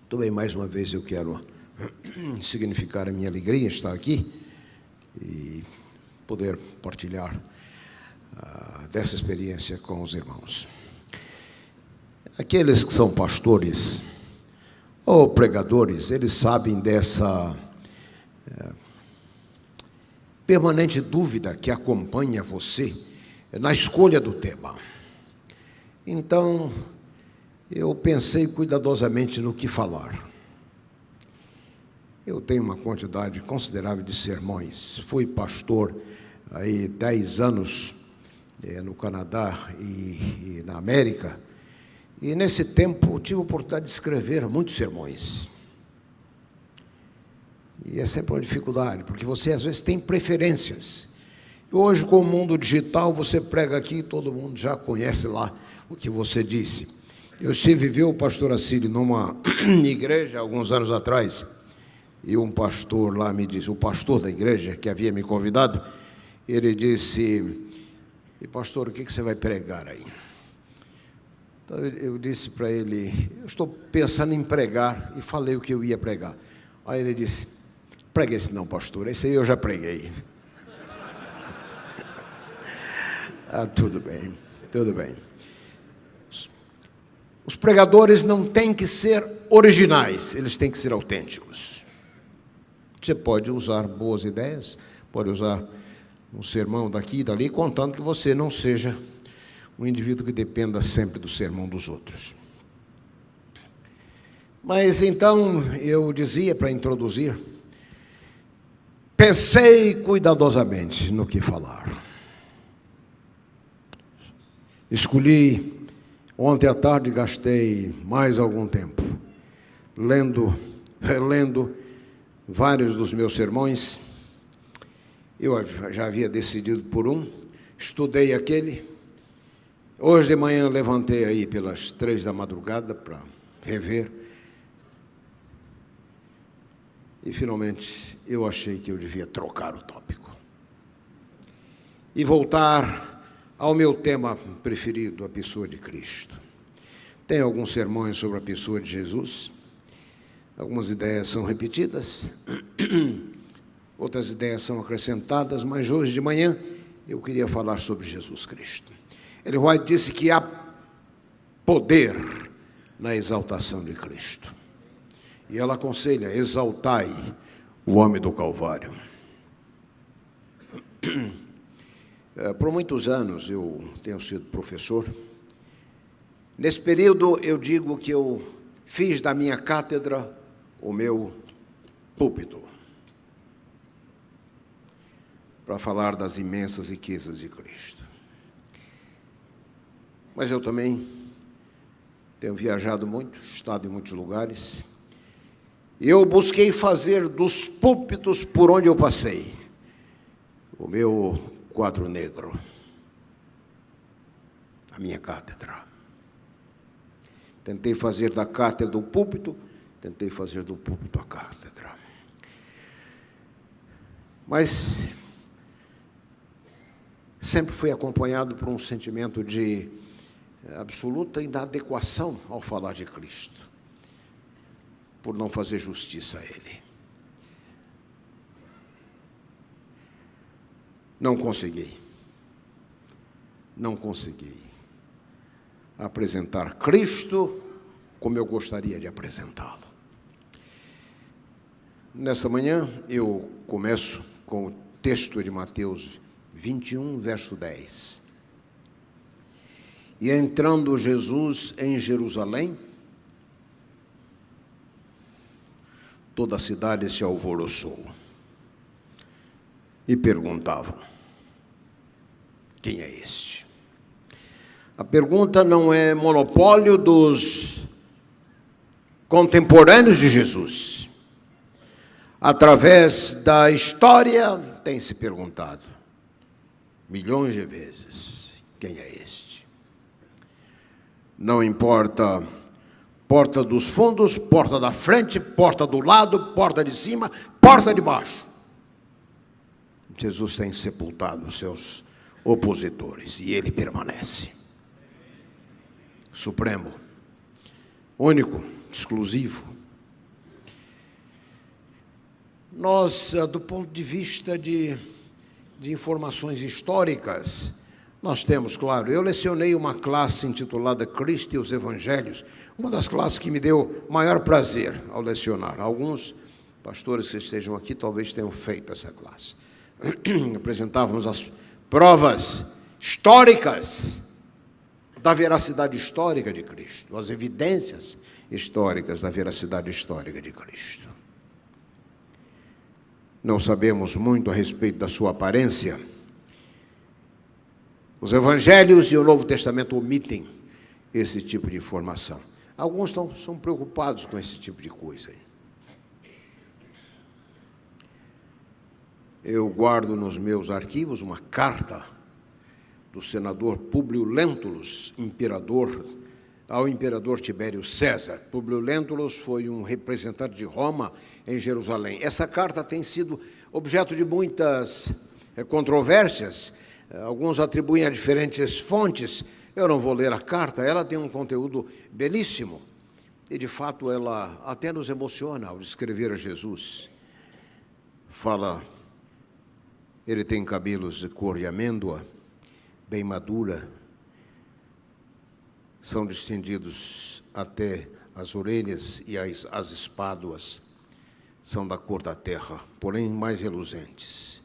Muito bem, mais uma vez eu quero significar a minha alegria em estar aqui e poder partilhar dessa experiência com os irmãos. Aqueles que são pastores ou pregadores, eles sabem dessa permanente dúvida que acompanha você na escolha do tema. Então, eu pensei cuidadosamente no que falar. Eu tenho uma quantidade considerável de sermões. Fui pastor aí 10 anos no Canadá e na América. E nesse tempo tive a oportunidade de escrever muitos sermões. E é sempre uma dificuldade, porque você às vezes tem preferências. E hoje, com o mundo digital, você prega aqui e todo mundo já conhece lá o que você disse. Eu vivi o pastor Assílio numa igreja alguns anos atrás, e um pastor lá me disse, o pastor da igreja que havia me convidado, ele disse, e pastor, o que você vai pregar aí? Então eu disse para ele, eu estou pensando em pregar, e falei o que eu ia pregar. Aí ele disse, prega esse não, pastor, esse aí eu já preguei. Tudo bem, tudo bem. Os pregadores não têm que ser originais, eles têm que ser autênticos. Você pode usar boas ideias, pode usar um sermão daqui e dali, contando que você não seja um indivíduo que dependa sempre do sermão dos outros. Mas então, eu dizia para introduzir, pensei cuidadosamente no que falar. Escolhi, ontem à tarde gastei mais algum tempo, relendo vários dos meus sermões. Eu já havia decidido por um, estudei aquele. Hoje de manhã levantei aí pelas 3 da madrugada para rever. E finalmente eu achei que eu devia trocar o tópico e voltar ao meu tema preferido, a pessoa de Cristo. Tem alguns sermões sobre a pessoa de Jesus, algumas ideias são repetidas, outras ideias são acrescentadas, mas hoje de manhã eu queria falar sobre Jesus Cristo. Ellen White disse que há poder na exaltação de Cristo. E ela aconselha, exaltai o homem do Calvário. Por muitos anos eu tenho sido professor. Nesse período eu digo que eu fiz da minha cátedra o meu púlpito, para falar das imensas riquezas de Cristo. Mas eu também tenho viajado muito, estado em muitos lugares. Eu busquei fazer dos púlpitos por onde eu passei o meu quadro negro, a minha cátedra. Tentei fazer da cátedra o púlpito, tentei fazer do púlpito a cátedra. Mas sempre fui acompanhado por um sentimento de absoluta inadequação ao falar de Cristo, por não fazer justiça a Ele. Não consegui apresentar Cristo como eu gostaria de apresentá-lo. Nessa manhã eu começo com o texto de Mateus 21, verso 10. E entrando Jesus em Jerusalém, toda a cidade se alvoroçou e perguntavam, quem é este? A pergunta não é monopólio dos contemporâneos de Jesus. Através da história, tem se perguntado milhões de vezes, quem é este? Não importa porta dos fundos, porta da frente, porta do lado, porta de cima, porta de baixo. Jesus tem sepultado os seus opositores e ele permanece. Supremo, único, exclusivo, Nós, do ponto de vista de informações históricas, nós temos, claro, eu lecionei uma classe intitulada Cristo e os Evangelhos, uma das classes que me deu maior prazer ao lecionar. Alguns pastores que estejam aqui talvez tenham feito essa classe. Apresentávamos as provas históricas da veracidade histórica de Cristo, as evidências históricas da veracidade histórica de Cristo. Não sabemos muito a respeito da sua aparência. Os Evangelhos e o Novo Testamento omitem esse tipo de informação. Alguns são preocupados com esse tipo de coisa. Eu guardo nos meus arquivos uma carta do senador Públio Lentulus, ao imperador Tibério César. Públio Lentulus foi um representante de Roma em Jerusalém. Essa carta tem sido objeto de muitas controvérsias. Alguns atribuem a diferentes fontes. Eu não vou ler a carta, ela tem um conteúdo belíssimo. E, de fato, ela até nos emociona ao descrever a Jesus. Fala, ele tem cabelos de cor de amêndoa, bem madura, são distendidos até as orelhas e as espáduas são da cor da terra, porém mais reluzentes.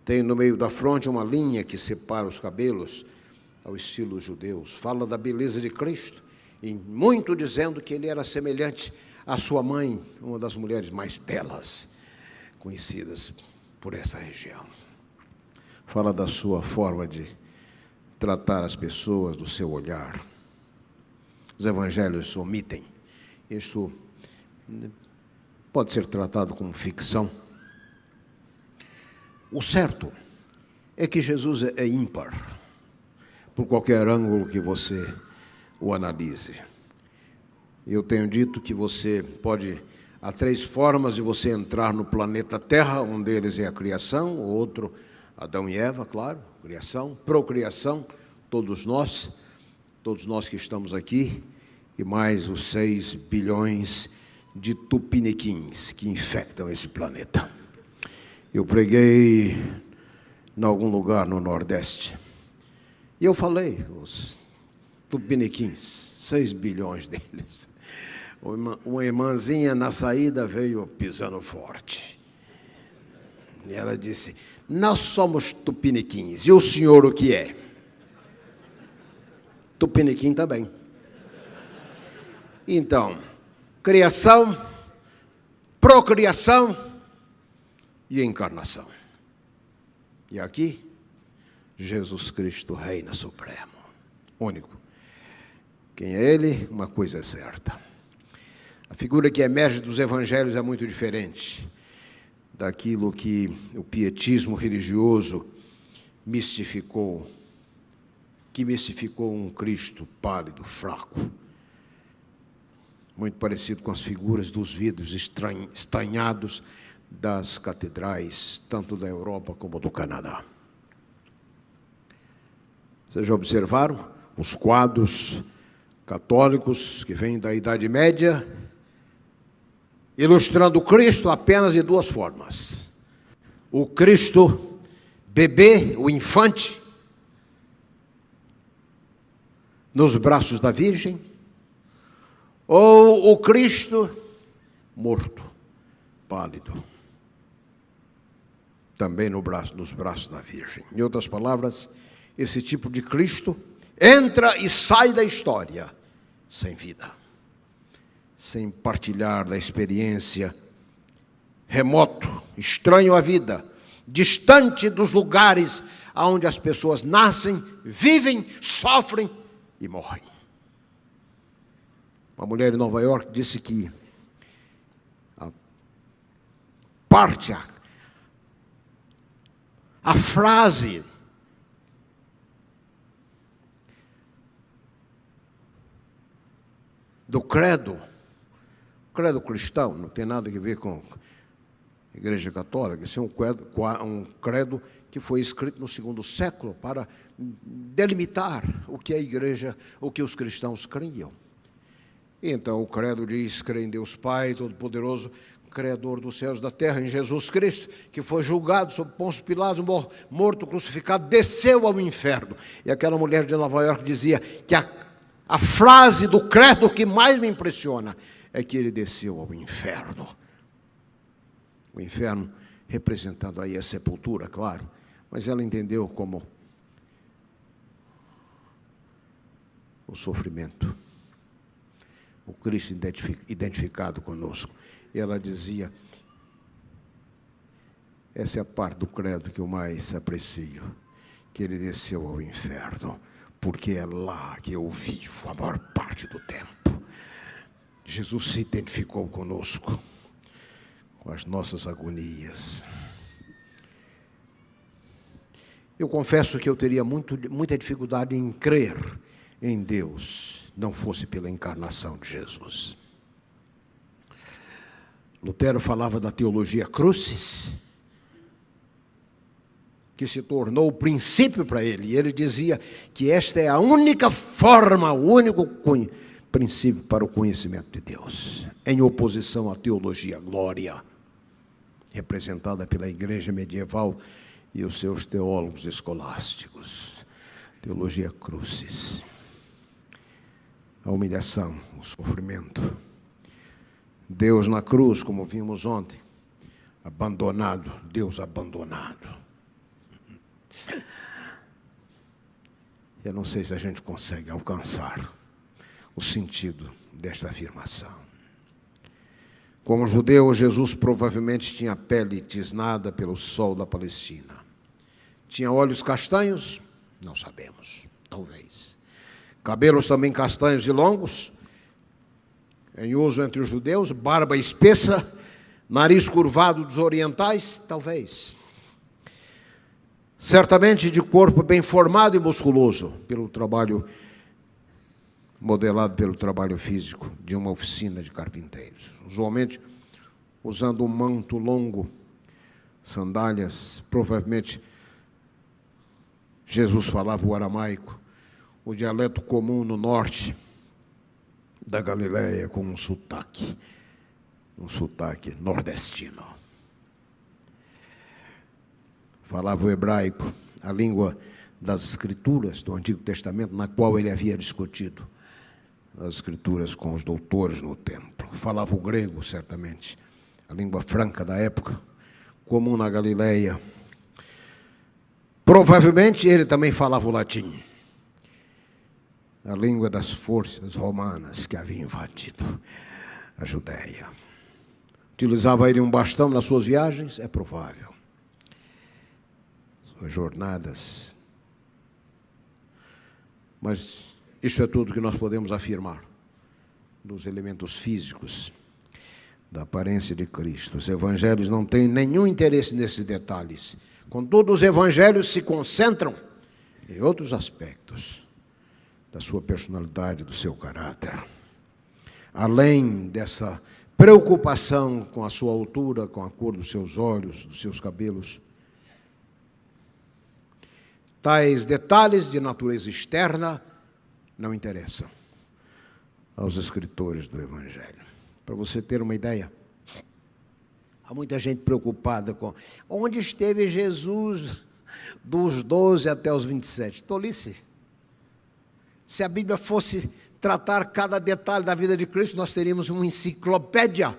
Tem no meio da fronte uma linha que separa os cabelos ao estilo judeus. Fala da beleza de Cristo, e muito dizendo que ele era semelhante à sua mãe, uma das mulheres mais belas conhecidas por essa região. Fala da sua forma de tratar as pessoas, do seu olhar. Os evangelhos omitem. Isso pode ser tratado como ficção. O certo é que Jesus é ímpar, por qualquer ângulo que você o analise. Eu tenho dito que há 3 formas de você entrar no planeta Terra, um deles é a criação, o outro, Adão e Eva, claro, criação, procriação, todos nós que estamos aqui, e mais os 6 bilhões de tupiniquins que infectam esse planeta. Eu preguei em algum lugar no Nordeste, e eu falei, os tupiniquins, 6 bilhões deles. Uma irmãzinha na saída veio pisando forte. E ela disse, nós somos tupiniquins, e o senhor o que é? Tupiniquim também. Então, criação, procriação e encarnação. E aqui, Jesus Cristo reina supremo, único. Quem é Ele? Uma coisa é certa. A figura que emerge dos evangelhos é muito diferente daquilo que o pietismo religioso mistificou, um Cristo pálido, fraco, muito parecido com as figuras dos vidros estanhados das catedrais, tanto da Europa como do Canadá. Vocês já observaram os quadros católicos que vêm da Idade Média, ilustrando o Cristo apenas de 2 formas. O Cristo bebê, o infante, nos braços da Virgem, ou o Cristo morto, pálido, também nos braços da Virgem. Em outras palavras, esse tipo de Cristo entra e sai da história sem vida, sem partilhar da experiência, remoto, estranho à vida, distante dos lugares onde as pessoas nascem, vivem, sofrem e morrem. Uma mulher em Nova York disse que a frase do credo cristão, não tem nada a ver com a Igreja Católica, isso é um credo que foi escrito no 2º século para delimitar o que a Igreja, o que os cristãos criam. Então, o credo diz, crê em Deus Pai Todo-Poderoso, Criador dos céus e da terra, em Jesus Cristo, que foi julgado sob Pôncio Pilatos, morto, crucificado, desceu ao inferno. E aquela mulher de Nova York dizia que a frase do credo que mais me impressiona é que ele desceu ao inferno. O inferno representando aí a sepultura, claro, mas ela entendeu como o sofrimento, o Cristo identificado conosco. E ela dizia, essa é a parte do credo que eu mais aprecio, que ele desceu ao inferno, porque é lá que eu vivo a maior parte do tempo. Jesus se identificou conosco, com as nossas agonias. Eu confesso que eu teria muita dificuldade em crer em Deus, não fosse pela encarnação de Jesus. Lutero falava da teologia crucis, que se tornou o princípio para ele. E ele dizia que esta é a única forma, o único princípio para o conhecimento de Deus, em oposição à teologia glória, representada pela igreja medieval e os seus teólogos escolásticos. Teologia crucis. A humilhação, o sofrimento. Deus na cruz, como vimos ontem, abandonado, Deus abandonado. Eu não sei se a gente consegue alcançar o sentido desta afirmação. Como judeu, Jesus provavelmente tinha a pele tisnada pelo sol da Palestina. Tinha olhos castanhos? Não sabemos, talvez. Cabelos também castanhos e longos, em uso entre os judeus, barba espessa, nariz curvado dos orientais, talvez. Certamente de corpo bem formado e musculoso, pelo trabalho modelado pelo trabalho físico de uma oficina de carpinteiros. Usualmente usando um manto longo, sandálias, provavelmente Jesus falava o aramaico, o dialeto comum no norte da Galileia, com um sotaque nordestino. Falava o hebraico, a língua das Escrituras do Antigo Testamento, na qual ele havia discutido as Escrituras com os doutores no templo. Falava o grego, certamente, a língua franca da época, comum na Galileia. Provavelmente ele também falava o latim, a língua das forças romanas que haviam invadido a Judéia. Utilizava ele um bastão nas suas viagens? É provável. Suas jornadas. Mas isso é tudo que nós podemos afirmar dos elementos físicos da aparência de Cristo. Os evangelhos não têm nenhum interesse nesses detalhes. Contudo, os evangelhos se concentram em outros aspectos da sua personalidade, do seu caráter. Além dessa preocupação com a sua altura, com a cor dos seus olhos, dos seus cabelos, tais detalhes de natureza externa não interessam aos escritores do Evangelho. Para você ter uma ideia, há muita gente preocupada com onde esteve Jesus dos 12 até os 27. Tolice. Se a Bíblia fosse tratar cada detalhe da vida de Cristo, nós teríamos uma enciclopédia.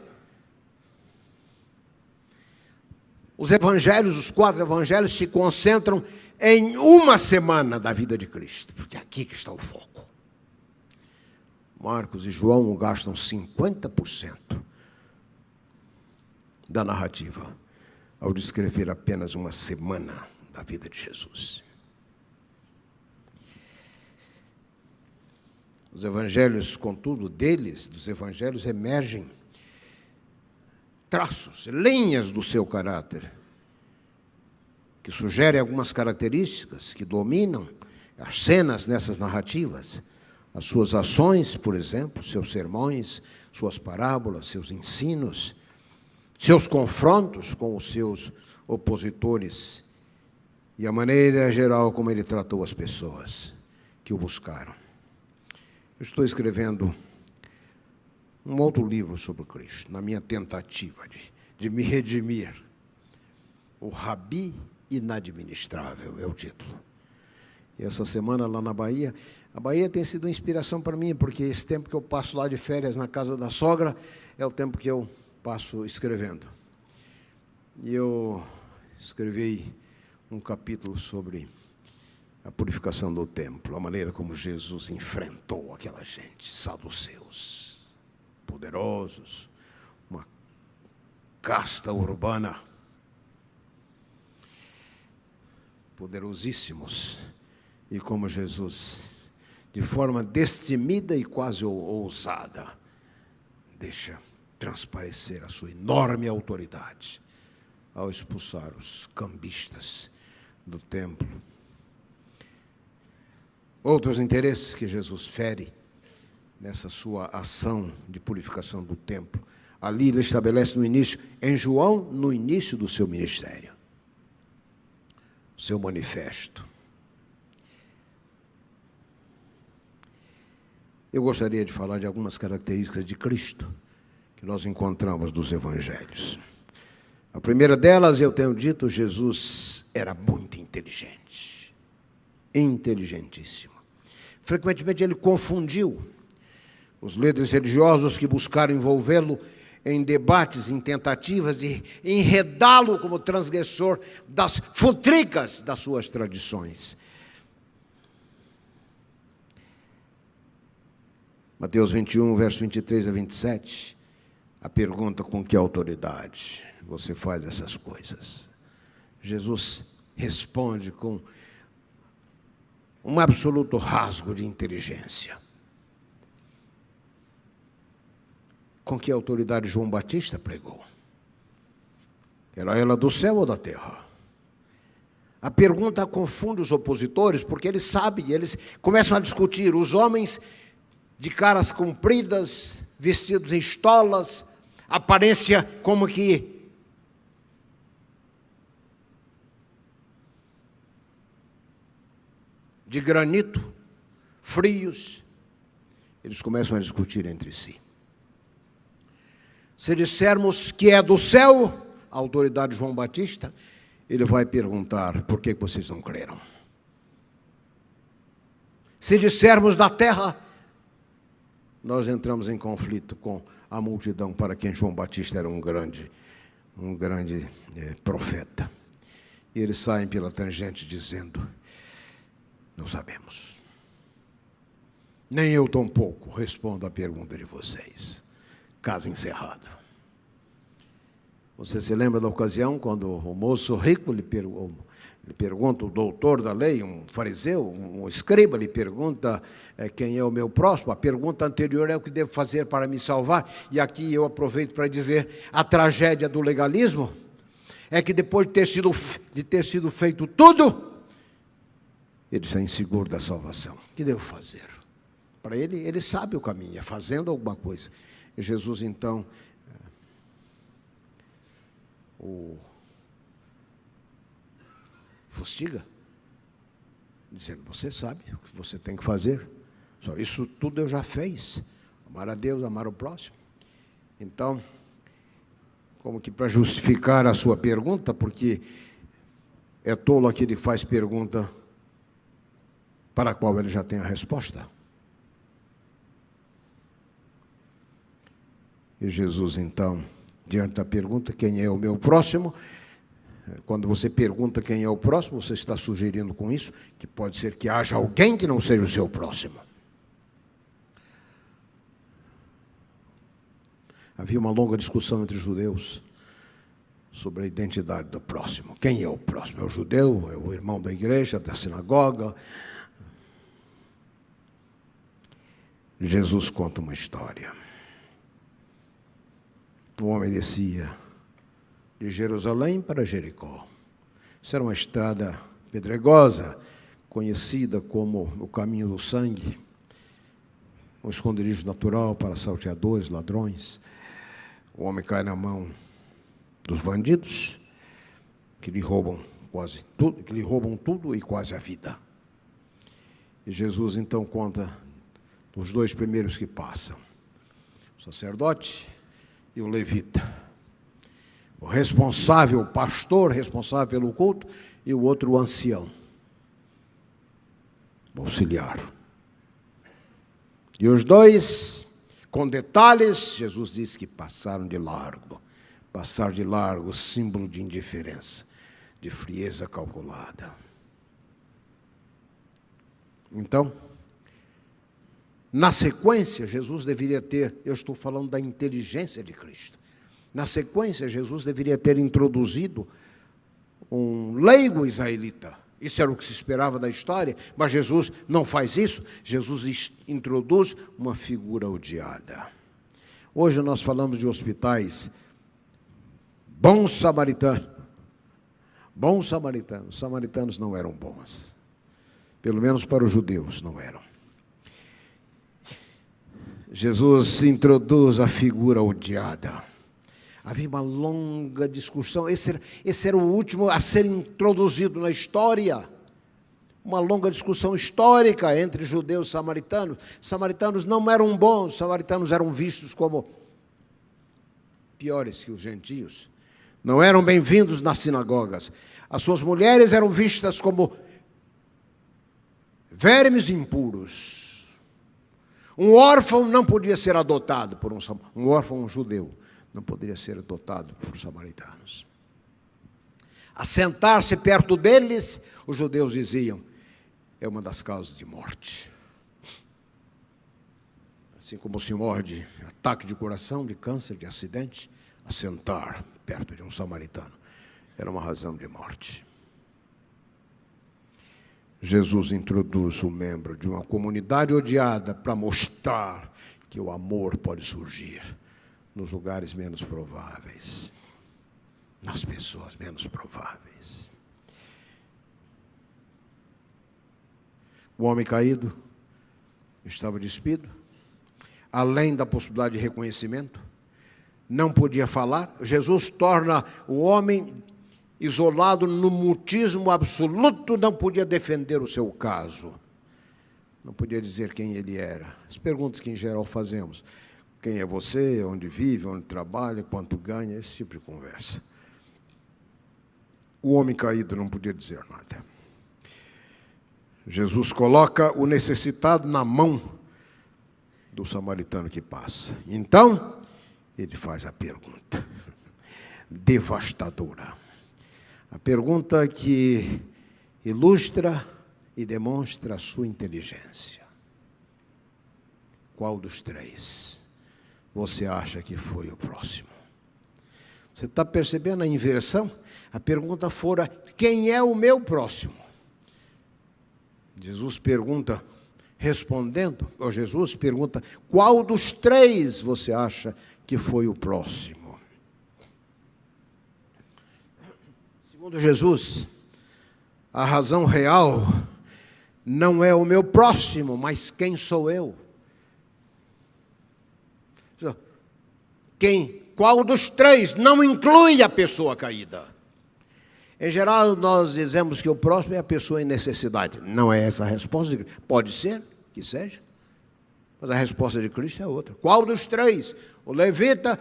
Os evangelhos, os 4 evangelhos, se concentram em uma semana da vida de Cristo, porque é aqui que está o foco. Marcos e João gastam 50% da narrativa ao descrever apenas uma semana da vida de Jesus. Os evangelhos, contudo, dos evangelhos, emergem traços, linhas do seu caráter, que sugerem algumas características que dominam as cenas nessas narrativas, as suas ações, por exemplo, seus sermões, suas parábolas, seus ensinos, seus confrontos com os seus opositores e a maneira geral como ele tratou as pessoas que o buscaram. Eu estou escrevendo um outro livro sobre Cristo, na minha tentativa de me redimir. O Rabi Inadministrável é o título. E essa semana lá na Bahia, a Bahia tem sido uma inspiração para mim, porque esse tempo que eu passo lá de férias na casa da sogra é o tempo que eu passo escrevendo. E eu escrevi um capítulo sobre a purificação do templo, a maneira como Jesus enfrentou aquela gente, saduceus, poderosos, uma casta urbana, poderosíssimos, e como Jesus, de forma destemida e quase ousada, deixa transparecer a sua enorme autoridade ao expulsar os cambistas do templo. Outros interesses que Jesus fere nessa sua ação de purificação do templo. Ali ele estabelece no início, em João, no início do seu ministério, seu manifesto. Eu gostaria de falar de algumas características de Cristo que nós encontramos nos evangelhos. A primeira delas, eu tenho dito, Jesus era muito inteligente, inteligentíssimo. Frequentemente ele confundiu os líderes religiosos que buscaram envolvê-lo em debates, em tentativas de enredá-lo como transgressor das futricas das suas tradições. Mateus 21, verso 23 a 27, a pergunta: com que autoridade você faz essas coisas? Jesus responde com um absoluto rasgo de inteligência. Com que autoridade João Batista pregou? Era ela do céu ou da terra? A pergunta confunde os opositores, porque eles sabem, eles começam a discutir. Os homens de caras compridas, vestidos em estolas, aparência como que de granito, frios, eles começam a discutir entre si. Se dissermos que é do céu, a autoridade de João Batista, ele vai perguntar: por que vocês não creram? Se dissermos da terra, nós entramos em conflito com a multidão para quem João Batista era um grande profeta. E eles saem pela tangente dizendo: não sabemos. Nem eu tampouco respondo à pergunta de vocês. Caso encerrado. Você se lembra da ocasião quando o moço rico lhe pergunta, o doutor da lei, um fariseu, um escriba, lhe pergunta quem é o meu próximo? A pergunta anterior é: o que devo fazer para me salvar? E aqui eu aproveito para dizer, a tragédia do legalismo é que depois de ter sido feito tudo, ele está inseguro da salvação. O que devo fazer? Para ele sabe o caminho, é fazendo alguma coisa. E Jesus, então, o fustiga, dizendo: você sabe o que você tem que fazer. Só isso tudo eu já fiz. Amar a Deus, amar o próximo. Então, como que para justificar a sua pergunta, porque é tolo aquele que faz pergunta para a qual ele já tem a resposta. E Jesus, então, diante da pergunta: quem é o meu próximo? Quando você pergunta quem é o próximo, você está sugerindo com isso que pode ser que haja alguém que não seja o seu próximo. Havia uma longa discussão entre os judeus sobre a identidade do próximo. Quem é o próximo? É o judeu? É o irmão da igreja, da sinagoga? Jesus conta uma história. Um homem descia de Jerusalém para Jericó. Isso era uma estrada pedregosa, conhecida como o caminho do sangue, um esconderijo natural para salteadores, ladrões. O homem cai na mão dos bandidos, que lhe roubam tudo e quase a vida. E Jesus então conta dos dois primeiros que passam. o sacerdote e o levita. O responsável, o pastor responsável pelo culto, e o outro o ancião, o auxiliar. E os dois, com detalhes, Jesus disse que passaram de largo. Passar de largo, símbolo de indiferença, de frieza calculada. Então, na sequência, Jesus deveria ter, eu estou falando da inteligência de Cristo, na sequência, Jesus deveria ter introduzido um leigo israelita. Isso era o que se esperava da história, mas Jesus não faz isso. Jesus introduz uma figura odiada. Hoje nós falamos de hospitais bons samaritanos. Bons samaritanos. Samaritanos não eram bons. Pelo menos para os judeus não eram. Jesus introduz a figura odiada. Havia uma longa discussão. Esse era o último a ser introduzido na história. Uma longa discussão histórica entre judeus e samaritanos. Samaritanos não eram bons, samaritanos eram vistos como piores que os gentios. Não eram bem-vindos nas sinagogas. As suas mulheres eram vistas como vermes impuros. Um órfão não podia ser adotado por um órfão judeu. Não poderia ser adotado por samaritanos. Assentar-se perto deles, os judeus diziam, é uma das causas de morte. Assim como se morre de ataque de coração, de câncer, de acidente, assentar perto de um samaritano era uma razão de morte. Jesus introduz um membro de uma comunidade odiada para mostrar que o amor pode surgir nos lugares menos prováveis, nas pessoas menos prováveis. O homem caído estava despido, além da possibilidade de reconhecimento, não podia falar. Jesus torna o homem isolado no mutismo absoluto, não podia defender o seu caso, não podia dizer quem ele era. As perguntas que em geral fazemos: quem é você, onde vive, onde trabalha, quanto ganha, esse tipo de conversa. O homem caído não podia dizer nada. Jesus coloca o necessitado na mão do samaritano que passa. Então, ele faz a pergunta devastadora. A pergunta que ilustra e demonstra a sua inteligência. Qual dos três você acha que foi o próximo? Você está percebendo a inversão? A pergunta fora, quem é o meu próximo? Jesus pergunta, Jesus pergunta, qual dos três você acha que foi o próximo? Segundo Jesus, a razão real não é o meu próximo, mas quem sou eu? Qual dos três não inclui a pessoa caída? Em geral, nós dizemos que o próximo é a pessoa em necessidade. Não é essa a resposta de Cristo. Pode ser que seja, mas a resposta de Cristo é outra. Qual dos três? O levita,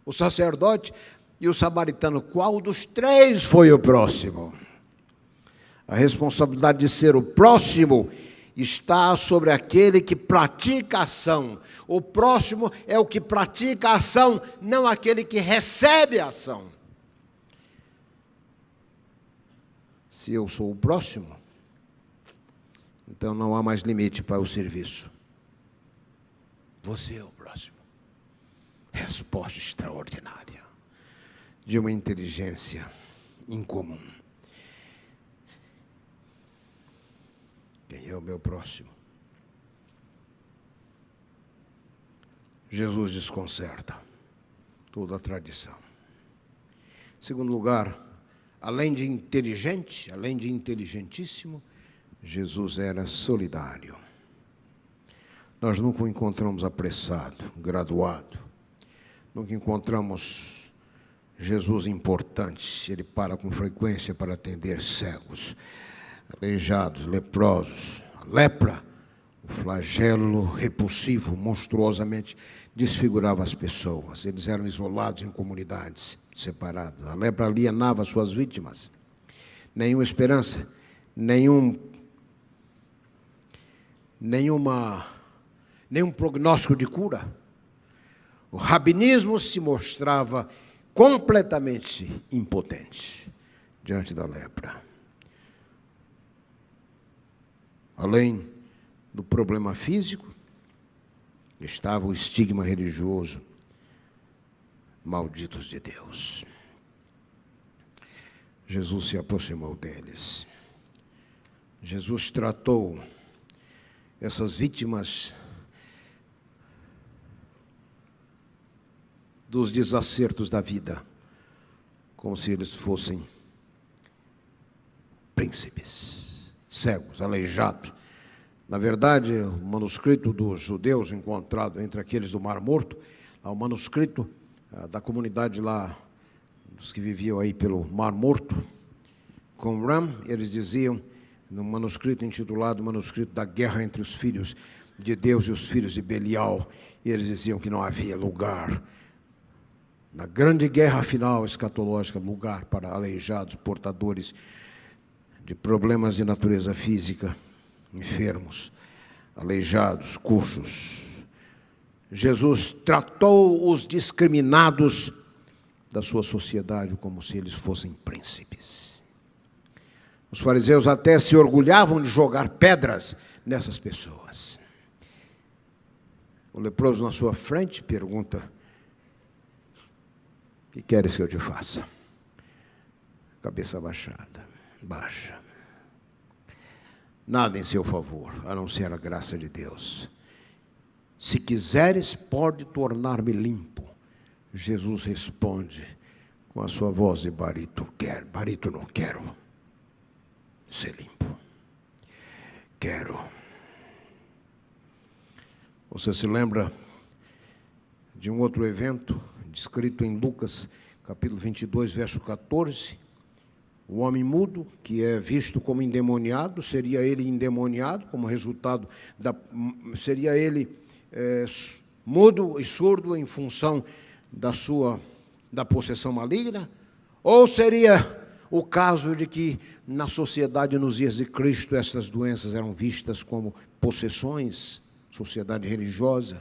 o sacerdote e o samaritano. Qual dos três foi o próximo? A responsabilidade de ser o próximo está sobre aquele que pratica a ação. O próximo é o que pratica a ação, não aquele que recebe a ação. Se eu sou o próximo, então não há mais limite para o serviço. Você é o próximo. Resposta extraordinária de uma inteligência incomum. Quem é o meu próximo? Jesus desconcerta toda a tradição. Em segundo lugar, além de inteligente, além de inteligentíssimo, Jesus era solidário. Nós nunca o encontramos apressado, graduado. Nunca encontramos Jesus importante. Ele para com frequência para atender cegos, aleijados, leprosos. A lepra O flagelo repulsivo, monstruosamente, desfigurava as pessoas. Eles eram isolados em comunidades separadas. A lepra alienava suas vítimas. Nenhuma esperança, nenhum prognóstico de cura. O rabinismo se mostrava completamente impotente diante da lepra. Além do problema físico, estava o estigma religioso, malditos de Deus. Jesus se aproximou deles. Jesus tratou essas vítimas dos desacertos da vida como se eles fossem príncipes, cegos, aleijados. Na verdade, o manuscrito dos judeus encontrado entre aqueles do Mar Morto, o manuscrito da comunidade lá, dos que viviam aí pelo Mar Morto, Qumran, eles diziam, no manuscrito intitulado Manuscrito da Guerra entre os Filhos de Deus e os Filhos de Belial, e eles diziam que não havia lugar, na grande guerra final escatológica, lugar para aleijados, portadores de problemas de natureza física, enfermos, aleijados, coxos. Jesus tratou os discriminados da sua sociedade como se eles fossem príncipes. Os fariseus até se orgulhavam de jogar pedras nessas pessoas. O leproso na sua frente pergunta: o que queres que eu te faça? Cabeça baixada, baixa. Nada em seu favor, a não ser a graça de Deus. Se quiseres, pode tornar-me limpo. Jesus responde com a sua voz de barítono, quero ser limpo. Quero. Você se lembra de um outro evento descrito em Lucas, capítulo 22, verso 14? O homem mudo, que é visto como endemoniado, seria ele endemoniado, como resultado seria ele mudo e surdo em função da possessão maligna? Ou seria o caso de que na sociedade nos dias de Cristo essas doenças eram vistas como possessões, sociedade religiosa,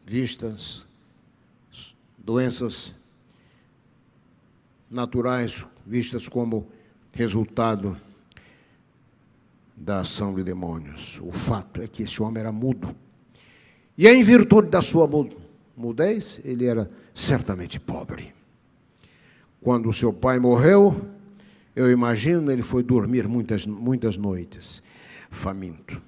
vistas doenças naturais, vistas como resultado da ação de demônios. O fato é que esse homem era mudo. E em virtude da sua mudez, ele era certamente pobre. Quando o seu pai morreu, eu imagino, ele foi dormir muitas noites, faminto.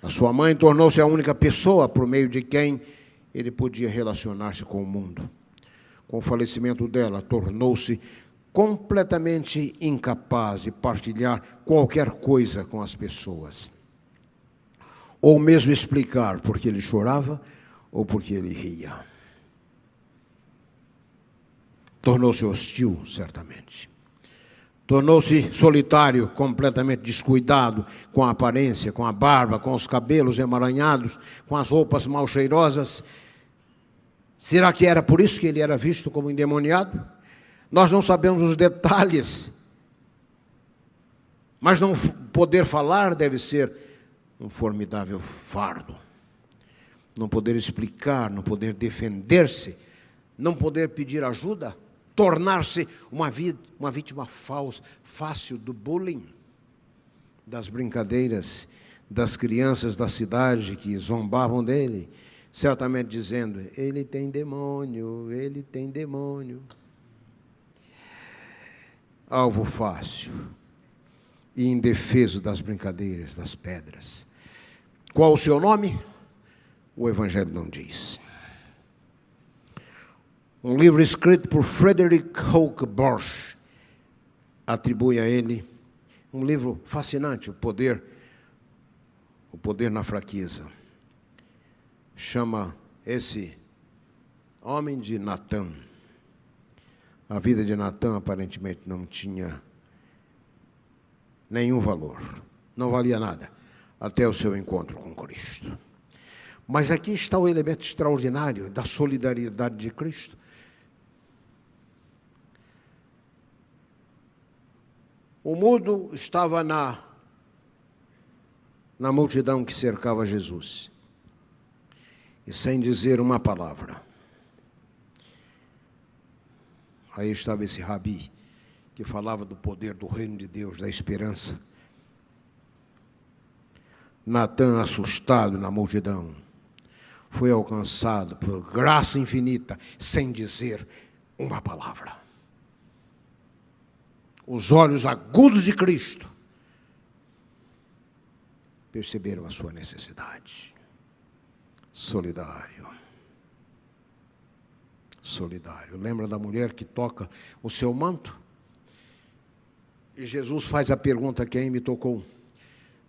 A sua mãe tornou-se a única pessoa por meio de quem ele podia relacionar-se com o mundo. Com o falecimento dela, tornou-se completamente incapaz de partilhar qualquer coisa com as pessoas. Ou mesmo explicar porque ele chorava ou porque ele ria. Tornou-se hostil, certamente. Tornou-se solitário, completamente descuidado, com a aparência, com a barba, com os cabelos emaranhados, com as roupas mal cheirosas. Será que era por isso que ele era visto como endemoniado? Nós não sabemos os detalhes. Mas não poder falar deve ser um formidável fardo. Não poder explicar, não poder defender-se, não poder pedir ajuda, tornar-se uma vítima fácil do bullying, das brincadeiras das crianças da cidade que zombavam dele, certamente dizendo: ele tem demônio, ele tem demônio. Alvo fácil e indefeso das brincadeiras, das pedras. Qual o seu nome? O Evangelho não diz. Um livro escrito por Frederick Hoke Bosch atribui a ele um livro fascinante, o poder na fraqueza. Chama esse homem de Natã. A vida de Natã aparentemente não tinha nenhum valor, não valia nada, até o seu encontro com Cristo. Mas aqui está o elemento extraordinário da solidariedade de Cristo. O mudo estava na multidão que cercava Jesus, e sem dizer uma palavra. Aí estava esse rabi, que falava do poder do reino de Deus, da esperança. Natã, assustado na multidão, foi alcançado por graça infinita, sem dizer uma palavra. Os olhos agudos de Cristo perceberam a sua necessidade. Solidário. Solidário. Lembra da mulher que toca o seu manto? E Jesus faz a pergunta: quem me tocou?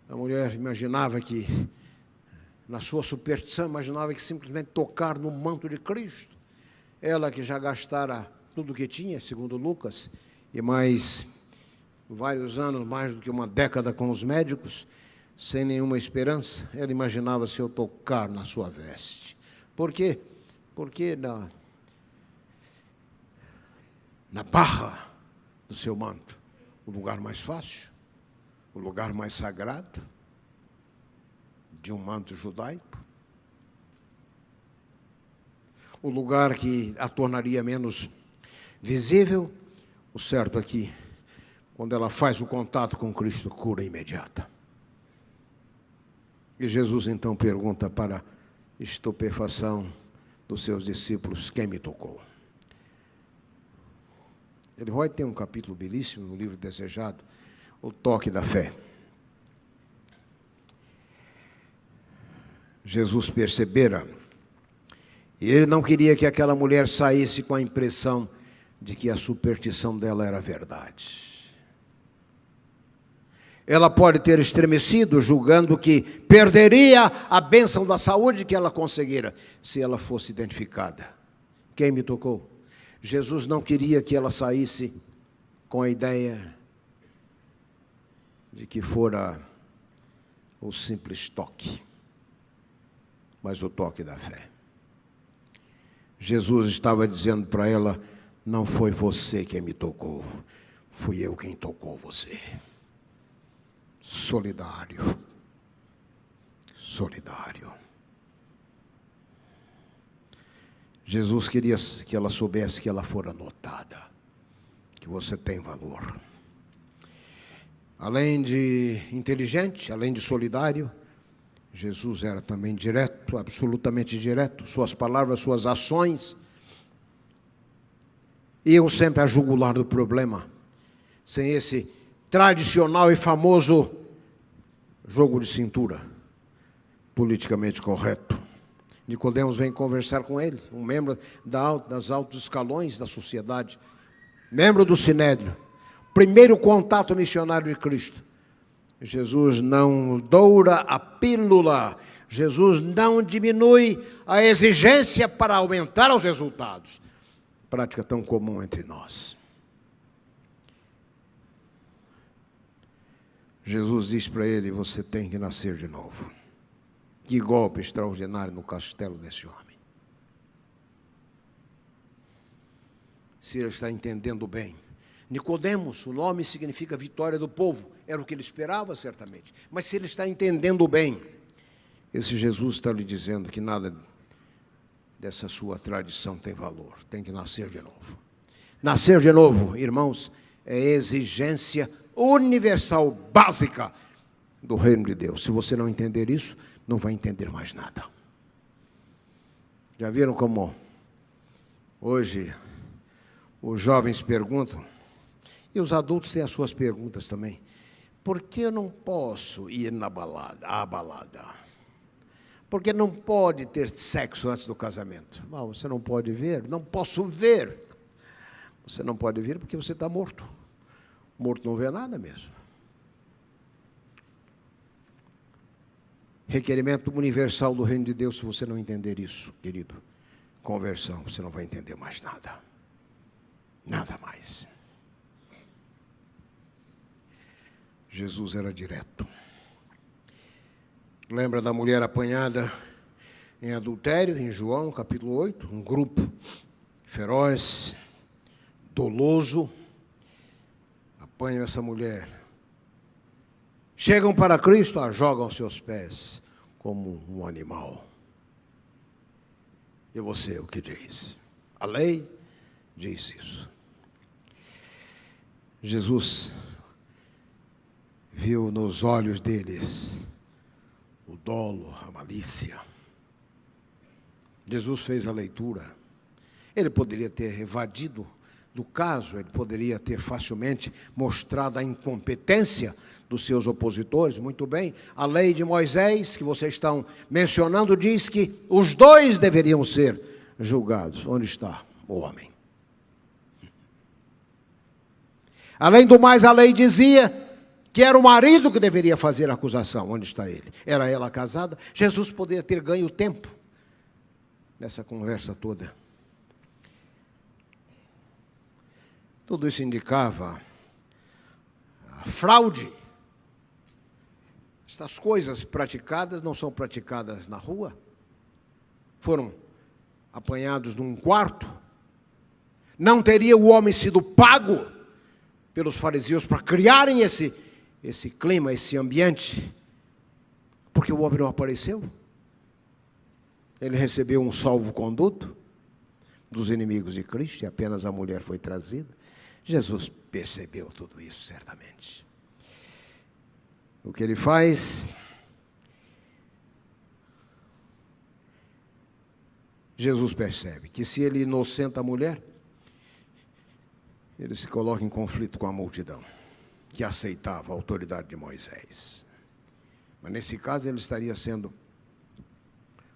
A mulher imaginava que, na sua superstição, imaginava que simplesmente tocar no manto de Cristo. Ela que já gastara tudo o que tinha, segundo Lucas, e mais vários anos, mais do que uma década com os médicos, sem nenhuma esperança, ela imaginava: se eu tocar na sua veste. Por quê? Porque na barra do seu manto, o lugar mais fácil, o lugar mais sagrado de um manto judaico, o lugar que a tornaria menos visível. O certo aqui, quando ela faz o contato com Cristo, cura imediata. E Jesus então pergunta, para estupefação dos seus discípulos: quem me tocou? Ele vai ter um capítulo belíssimo no livro Desejado, o toque da fé. Jesus percebera, e ele não queria que aquela mulher saísse com a impressão de que a superstição dela era verdade. Ela pode ter estremecido, julgando que perderia a bênção da saúde que ela conseguira se ela fosse identificada. Quem me tocou? Jesus não queria que ela saísse com a ideia de que fora o simples toque, mas o toque da fé. Jesus estava dizendo para ela: não foi você quem me tocou, fui eu quem tocou você. Solidário. Solidário. Jesus queria que ela soubesse que ela fora notada, que você tem valor. Além de inteligente, além de solidário, Jesus era também direto, absolutamente direto. Suas palavras, suas ações iam sempre a jugular do problema, sem esse tradicional e famoso jogo de cintura, politicamente correto. Nicodemos vem conversar com ele, um membro das altos escalões da sociedade, membro do Sinédrio, primeiro contato missionário de Cristo. Jesus não doura a pílula, Jesus não diminui a exigência para aumentar os resultados. Prática tão comum entre nós. Jesus diz para ele: você tem que nascer de novo. Que golpe extraordinário no castelo desse homem. Se ele está entendendo bem. Nicodemos, o nome significa vitória do povo. Era o que ele esperava, certamente. Mas se ele está entendendo bem, esse Jesus está lhe dizendo que nada dessa sua tradição tem valor. Tem que nascer de novo. Nascer de novo, irmãos, é exigência universal, básica do reino de Deus. Se você não entender isso, não vai entender mais nada. Já viram como hoje os jovens perguntam, e os adultos têm as suas perguntas também: por que eu não posso ir à balada? Por que não pode ter sexo antes do casamento? Você não pode ver? Não posso ver. Você não pode ver porque você está morto. Morto não vê nada mesmo. Requerimento universal do reino de Deus. Se você não entender isso, querido, conversão, você não vai entender mais nada. Nada mais. Jesus era direto. Lembra da mulher apanhada em adultério, em João, capítulo 8? Um grupo feroz, doloso, apanham essa mulher. Chegam para Cristo, a jogam aos seus pés como um animal. E você, o que diz? A lei diz isso. Jesus viu nos olhos deles o dolo, a malícia. Jesus fez a leitura. Ele poderia ter evadido do caso, ele poderia ter facilmente mostrado a incompetência dos seus opositores. Muito bem, a lei de Moisés, que vocês estão mencionando, diz que os dois deveriam ser julgados. Onde está o homem? Além do mais, a lei dizia que era o marido que deveria fazer a acusação. Onde está ele? Era ela casada? Jesus poderia ter ganho tempo nessa conversa toda. Tudo isso indicava a fraude. Essas coisas praticadas não são praticadas na rua. Foram apanhados num quarto. Não teria o homem sido pago pelos fariseus para criarem esse clima, esse ambiente, porque o homem não apareceu. Ele recebeu um salvo-conduto dos inimigos de Cristo e apenas a mulher foi trazida. Jesus percebeu tudo isso, certamente. O que ele faz? Jesus percebe que se ele inocenta a mulher, ele se coloca em conflito com a multidão, que aceitava a autoridade de Moisés. Mas nesse caso ele estaria sendo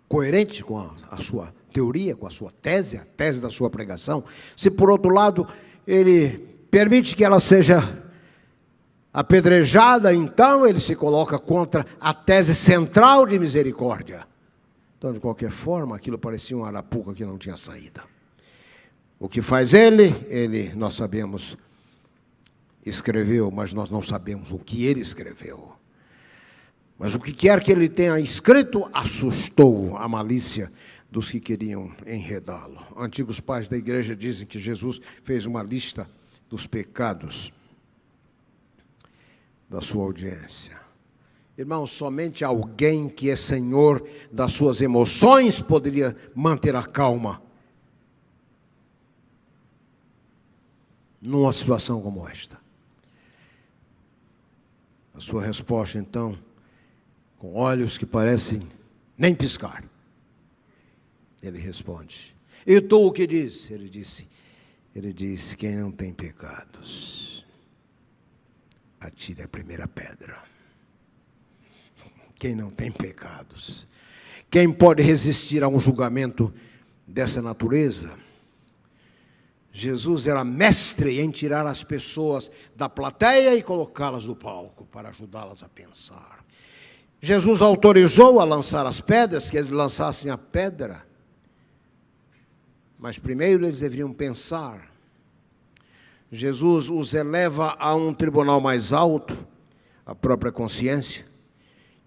coerente com a sua teoria, com a sua tese, a tese da sua pregação. Se por outro lado ele permite que ela seja apedrejada, então ele se coloca contra a tese central de misericórdia. Então, de qualquer forma, aquilo parecia uma arapuca que não tinha saída. O que faz ele, nós sabemos, escreveu, mas nós não sabemos o que ele escreveu. Mas o que quer que ele tenha escrito assustou a malícia dos que queriam enredá-lo. Antigos pais da igreja dizem que Jesus fez uma lista dos pecados da sua audiência. Irmãos, somente alguém que é senhor das suas emoções poderia manter a calma numa situação como esta. A sua resposta, então, com olhos que parecem nem piscar, ele responde: e tu o que dizes? Ele disse, quem não tem pecados, atire a primeira pedra. Quem não tem pecados. Quem pode resistir a um julgamento dessa natureza? Jesus era mestre em tirar as pessoas da plateia e colocá-las no palco para ajudá-las a pensar. Jesus autorizou a lançar as pedras, que eles lançassem a pedra. Mas primeiro eles deveriam pensar. Jesus os eleva a um tribunal mais alto, a própria consciência,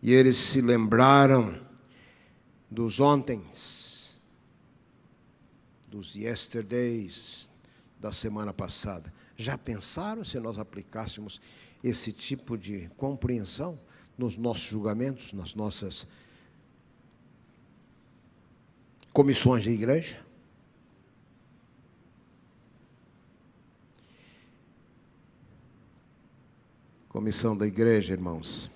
e eles se lembraram dos ontens, dos yesterdays, da semana passada. Já pensaram se nós aplicássemos esse tipo de compreensão nos nossos julgamentos, nas nossas comissões de igreja? Comissão da igreja, irmãos,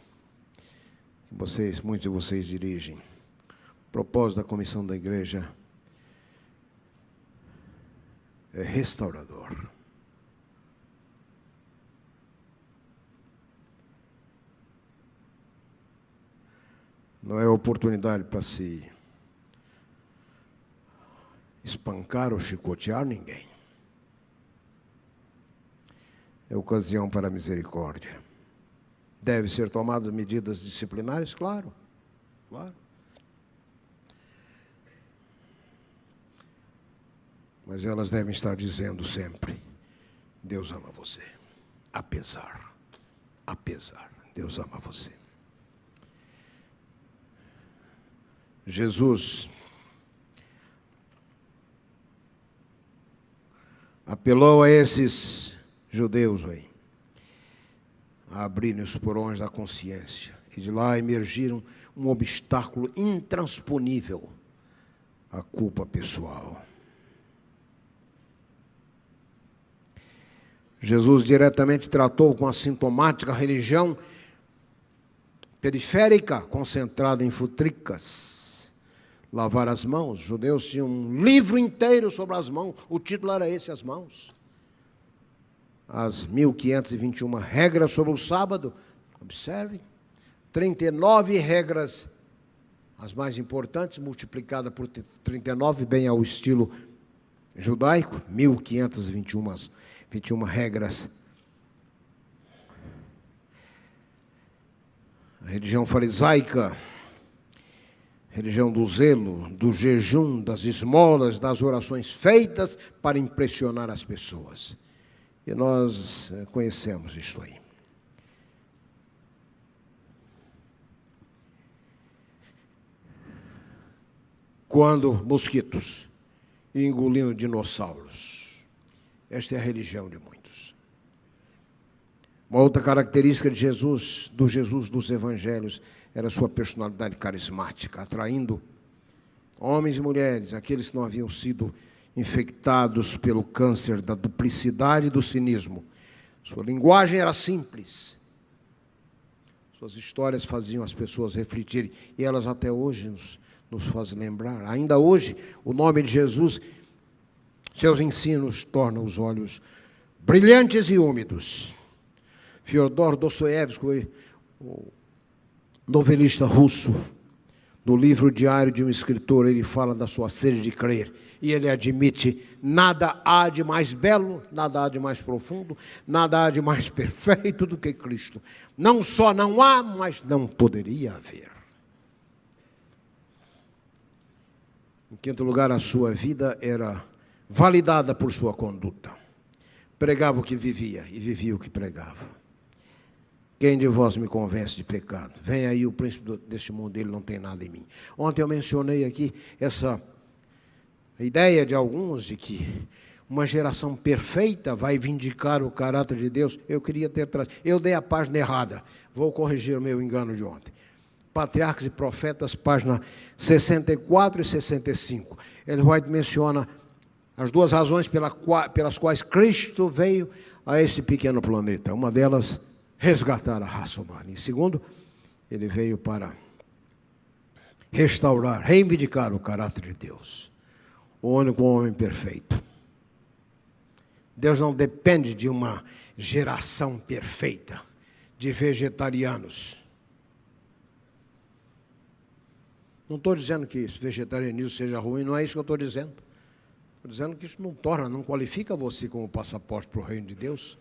muitos de vocês dirigem. O propósito da comissão da igreja é restaurador. Não é oportunidade para se espancar ou chicotear ninguém. É ocasião para a misericórdia. Deve ser tomadas medidas disciplinares? Claro, claro. Mas elas devem estar dizendo sempre: Deus ama você, apesar apesar. Deus ama você. Jesus apelou a esses judeus aí a abrirem os porões da consciência, e de lá emergiram um obstáculo intransponível, a culpa pessoal. Jesus diretamente tratou com a sintomática religião periférica, concentrada em futricas. Lavar as mãos. Os judeus tinham um livro inteiro sobre as mãos. O título era esse, as mãos. As 1521 regras sobre o sábado. Observe. 39 regras, as mais importantes, multiplicada por 39, bem ao estilo judaico. 1521 regras. A religião farisaica, religião do zelo, do jejum, das esmolas, das orações feitas para impressionar as pessoas. E nós conhecemos isso aí. Quando mosquitos engolindo dinossauros. Esta é a religião de muitos. Uma outra característica de Jesus, do Jesus dos evangelhos, era a sua personalidade carismática, atraindo homens e mulheres, aqueles que não haviam sido infectados pelo câncer da duplicidade e do cinismo. Sua linguagem era simples. Suas histórias faziam as pessoas refletirem, e elas até hoje nos fazem lembrar. Ainda hoje, o nome de Jesus, seus ensinos tornam os olhos brilhantes e úmidos. Fyodor Dostoiévski, o novelista russo, no livro Diário de um Escritor, ele fala da sua sede de crer, e ele admite: nada há de mais belo, nada há de mais profundo, nada há de mais perfeito do que Cristo. Não só não há, mas não poderia haver. Em quinto lugar, a sua vida era validada por sua conduta. Pregava o que vivia e vivia o que pregava. Quem de vós me convence de pecado? Vem aí o príncipe deste mundo, ele não tem nada em mim. Ontem eu mencionei aqui essa ideia de alguns de que uma geração perfeita vai vindicar o caráter de Deus. Eu queria ter trazido. Eu dei a página errada. Vou corrigir o meu engano de ontem. Patriarcas e Profetas, página 64 e 65. Ellen White menciona as duas razões pelas quais Cristo veio a esse pequeno planeta. Uma delas, resgatar a raça humana. Em segundo, ele veio para restaurar, reivindicar o caráter de Deus. O único homem perfeito. Deus não depende de uma geração perfeita, de vegetarianos. Não estou dizendo que esse vegetarianismo seja ruim, não é isso que eu estou dizendo. Estou dizendo que isso não qualifica você como passaporte para o reino de Deus.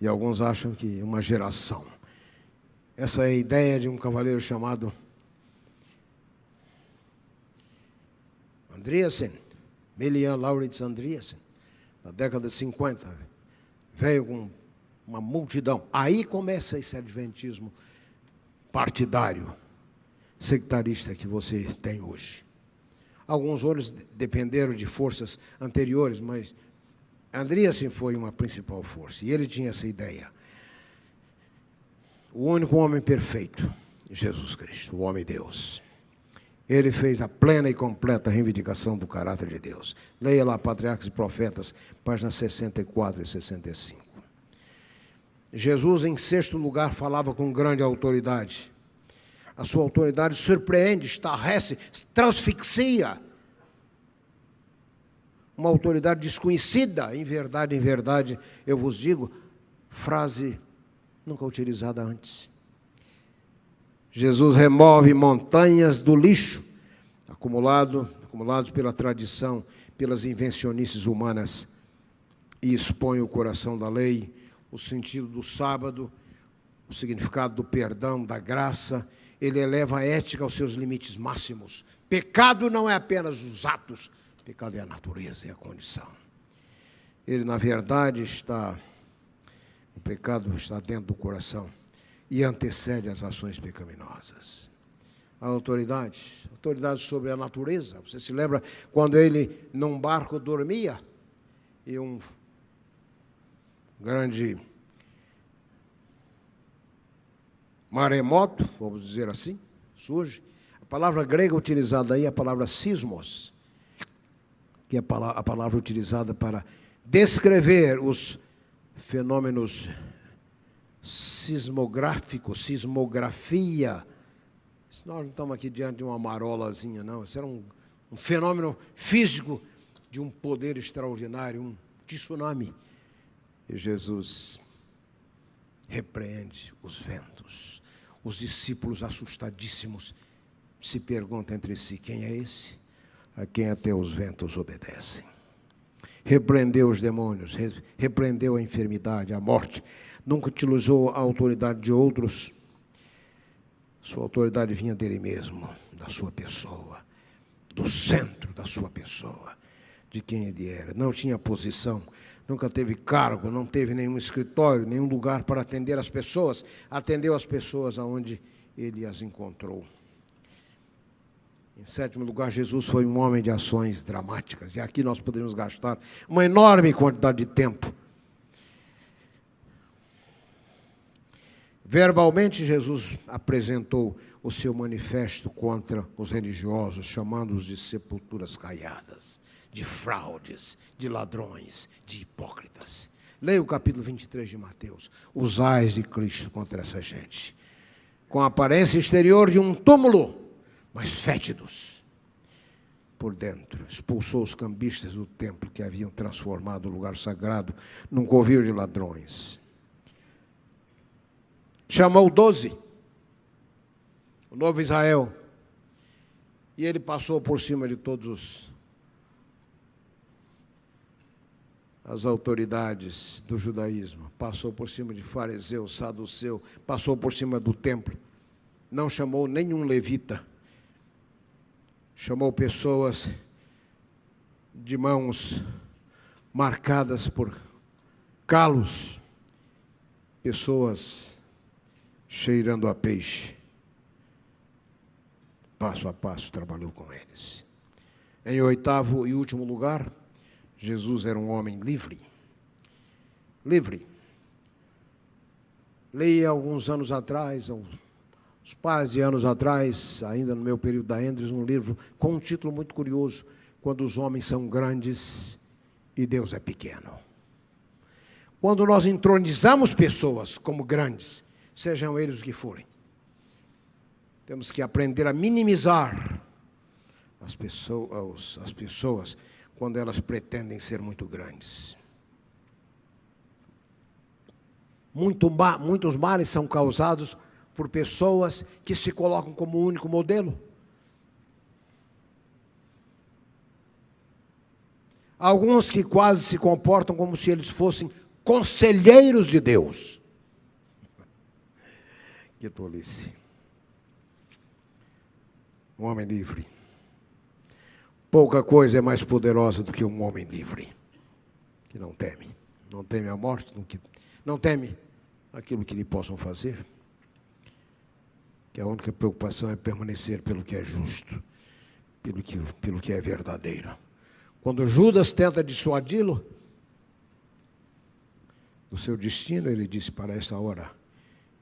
E alguns acham que uma geração. Essa é a ideia de um cavaleiro chamado Andreasen, Milian Lauritz Andreasen, na década de 50, veio com uma multidão. Aí começa esse adventismo partidário, sectarista que você tem hoje. Alguns outros dependeram de forças anteriores, mas Andreasen foi uma principal força, e ele tinha essa ideia. O único homem perfeito, Jesus Cristo, o homem-Deus. Ele fez a plena e completa reivindicação do caráter de Deus. Leia lá, Patriarcas e Profetas, páginas 64 e 65. Jesus, em sexto lugar, falava com grande autoridade. A sua autoridade surpreende, estarrece, transfixia. Uma autoridade desconhecida, em verdade, eu vos digo, frase nunca utilizada antes. Jesus remove montanhas do lixo, acumulados pela tradição, pelas invencionices humanas, e expõe o coração da lei, o sentido do sábado, o significado do perdão, da graça. Ele eleva a ética aos seus limites máximos. Pecado não é apenas os atos, pecado é a natureza, é a condição. Ele, na verdade, está pecado está dentro do coração e antecede as ações pecaminosas. A autoridade sobre a natureza. Você se lembra quando ele num barco dormia e um grande maremoto, vamos dizer assim, surge. A palavra grega utilizada aí é a palavra sismos, que é a palavra utilizada para descrever os fenômenos sismográficos, sismografia. Nós não estamos aqui diante de uma marolazinha, não. Isso era um fenômeno físico de um poder extraordinário, um tsunami. E Jesus repreende os ventos. Os discípulos, assustadíssimos, se perguntam entre si: quem é esse? A quem até os ventos obedecem. Repreendeu os demônios, repreendeu a enfermidade, a morte. Nunca utilizou a autoridade de outros. Sua autoridade vinha dele mesmo, da sua pessoa, do centro da sua pessoa, de quem ele era. Não tinha posição, nunca teve cargo, não teve nenhum escritório, nenhum lugar para atender as pessoas. Atendeu as pessoas aonde ele as encontrou. Em sétimo lugar, Jesus foi um homem de ações dramáticas. E aqui nós poderíamos gastar uma enorme quantidade de tempo. Verbalmente, Jesus apresentou o seu manifesto contra os religiosos, chamando-os de sepulturas caiadas, de fraudes, de ladrões, de hipócritas. Leia o capítulo 23 de Mateus. Os ais de Cristo contra essa gente. Com a aparência exterior de um túmulo, mas fétidos por dentro. Expulsou os cambistas do templo que haviam transformado o lugar sagrado num covil de ladrões. Chamou 12, o novo Israel, e ele passou por cima de todos as autoridades do judaísmo, passou por cima de fariseu, saduceu, passou por cima do templo, não chamou nenhum levita, chamou pessoas de mãos marcadas por calos, pessoas cheirando a peixe. Passo a passo trabalhou com eles. Em oitavo e último lugar, Jesus era um homem livre. Livre. Leia alguns anos atrás, uns pares de anos atrás, ainda no meu período da Endres, um livro com um título muito curioso: Quando os homens são grandes e Deus é pequeno. Quando nós entronizamos pessoas como grandes, sejam eles o que forem, temos que aprender a minimizar as pessoas quando elas pretendem ser muito grandes. Muitos males são causados por pessoas que se colocam como único modelo. Alguns que quase se comportam como se eles fossem conselheiros de Deus. Que tolice. Um homem livre. Pouca coisa é mais poderosa do que um homem livre, que não teme. Não teme a morte, não teme aquilo que lhe possam fazer. Que a única preocupação é permanecer pelo que é justo, pelo que é verdadeiro. Quando Judas tenta dissuadi-lo do seu destino, ele disse: para essa hora